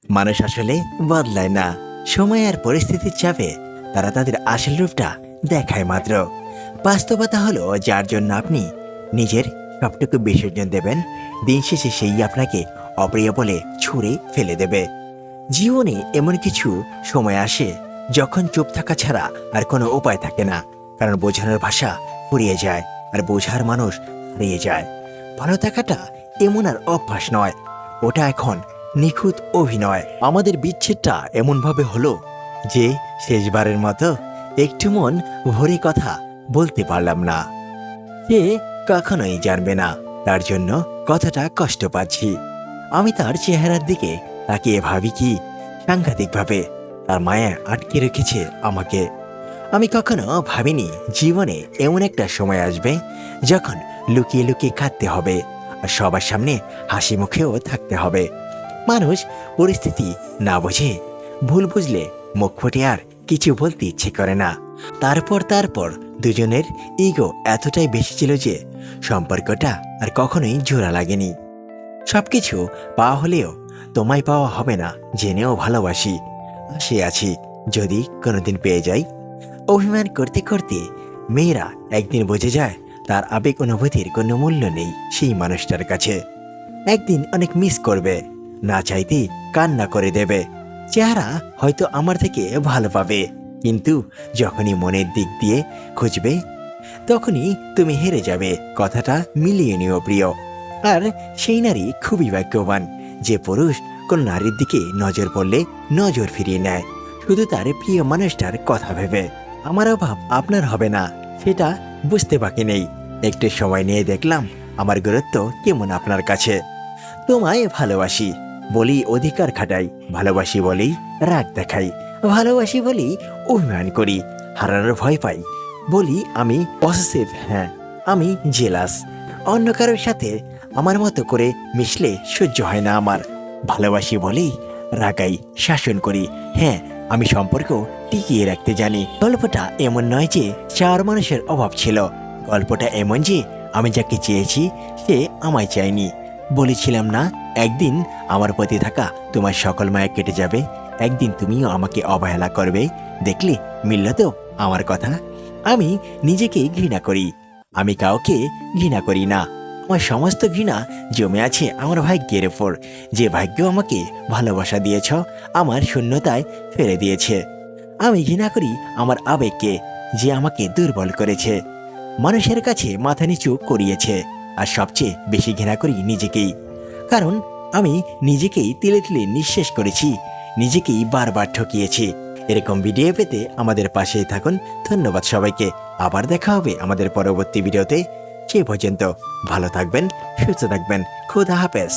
মানুষ আসলে বদলায় না, সময় আর পরিস্থিতির চাপে তারা তাদের আসল রূপটা দেখায় মাত্র। বাস্তবতা হলো, যার জন্য আপনি নিজের সবটুকু বিসর্জন দেবেন, দিন শেষে সেই আপনাকে অপ্রিয় বলে ছুঁড়ে ফেলে দেবে। জীবনে এমন কিছু সময় আসে যখন চুপ থাকা ছাড়া আর কোনো উপায় থাকে না, কারণ বোঝানোর ভাষা ফুরিয়ে যায় আর বোঝার মানুষ হারিয়ে যায়। ভালো থাকাটা এমন আর অভ্যাস নয়, ওটা এখন নিখুঁত অভিনয়। আমাদের বিচ্ছেদটা এমনভাবে হলো যে শেষবারের মতো একটু মন ভরে কথা বলতে পারলাম না। সে কখনোই জানবে না তার জন্য কতটা কষ্ট পাচ্ছি। আমি তার চেহারার দিকে তাকিয়ে ভাবি কি সাংঘাতিকভাবে তার মায়া আটকে রেখেছে আমাকে। আমি কখনো ভাবিনি জীবনে এমন একটা সময় আসবে যখন লুকিয়ে লুকিয়ে কাঁদতে হবে আর সবার সামনে হাসি মুখেও থাকতে হবে। মানুষ পরিস্থিতি না বোঝে, ভুল বুঝলে মুখ ফুটে আর কিছু বলতে ইচ্ছে করে না। তারপর দুজনের ইগো এতটাই বেশি ছিল যে সম্পর্কটা আর কখনোই জোড়া লাগেনি। সবকিছু পাওয়া হলেও তোমায় পাওয়া হবে না জেনেও ভালোবাসি, আশে আছি যদি কোনোদিন পেয়ে যাই। অভিমান করতে করতে মেয়েরা একদিন বুঝে যায় তার আবেগ অনুভূতির কোনো মূল্য নেই সেই মানুষটার কাছে। একদিন অনেক মিস করবে, না চাইতেই কান্না করে দেবে। চেহারা হয়তো আমার থেকে ভালো পাবে, কিন্তু যখনই মনের দিক দিয়ে খুঁজবে তখনই তুমি হেরে যাবে। কথাটা মিলিয়ে নিও প্রিয়। আর সেই নারী খুবই ভাগ্যবান যে পুরুষ কোন নারীর দিকে নজর পড়লে নজর ফিরিয়ে নেয় শুধু তার প্রিয় মানুষটার কথা ভেবে। আমার অভাব আপনার হবে না সেটা বুঝতে বাকি নেই। একটু সময় নিয়ে দেখলাম আমার গুরুত্ব কেমন আপনার কাছে। তোমায় ভালোবাসি বলি অধিকার খাটাই, ভালোবাসি বলেই রাগ দেখাই, ভালোবাসি বলেই অভিমান করি, হারানোর ভয় পাই বলি আমি পসেসিভ, হ্যাঁ আমি জেলাস। অন্য কারোর সাথে আমার মতো করে মিশলে সহ্য হয় না আমার। ভালোবাসি বলেই রাগাই, শাসন করি, হ্যাঁ আমি সম্পর্ক টিকিয়ে রাখতে জানি। গল্পটা এমন নয় যে চার মানুষের অভাব ছিল, গল্পটা এমন যে আমি যাকে চেয়েছি সে আমায় চায়নি। বলেছিলাম না একদিন আমার প্রতি থাকা তোমার সকল মায়া কেটে যাবে, একদিন তুমিও আমাকে অবহেলা করবে। দেখলে মিলল তো আমার কথা। আমি নিজেকে ঘৃণা করি, আমি কাউকে ঘৃণা করি না। আমার সমস্ত ঘৃণা জমে আছে আমার ভাগ্যের ওপর, যে ভাগ্য আমাকে ভালোবাসা দিয়েছ আমার শূন্যতায় ফেলে দিয়েছে। আমি ঘৃণা করি আমার আবেগকে, যে আমাকে দুর্বল করেছে, মানুষের কাছে মাথা নিচু করিয়েছে। আর সবচেয়ে বেশি ঘৃণা করি নিজেকেই, কারণ আমি নিজেকেই তিলে তিলে নিঃশেষ করেছি, নিজেকেই বারবার ঠকিয়েছি। এরকম ভিডিও পেতে আমাদের পাশেই থাকুন। ধন্যবাদ সবাইকে। আবার দেখা হবে আমাদের পরবর্তী ভিডিওতে। সে পর্যন্ত ভালো থাকবেন, সুস্থ থাকবেন। খোদা হাফেজ।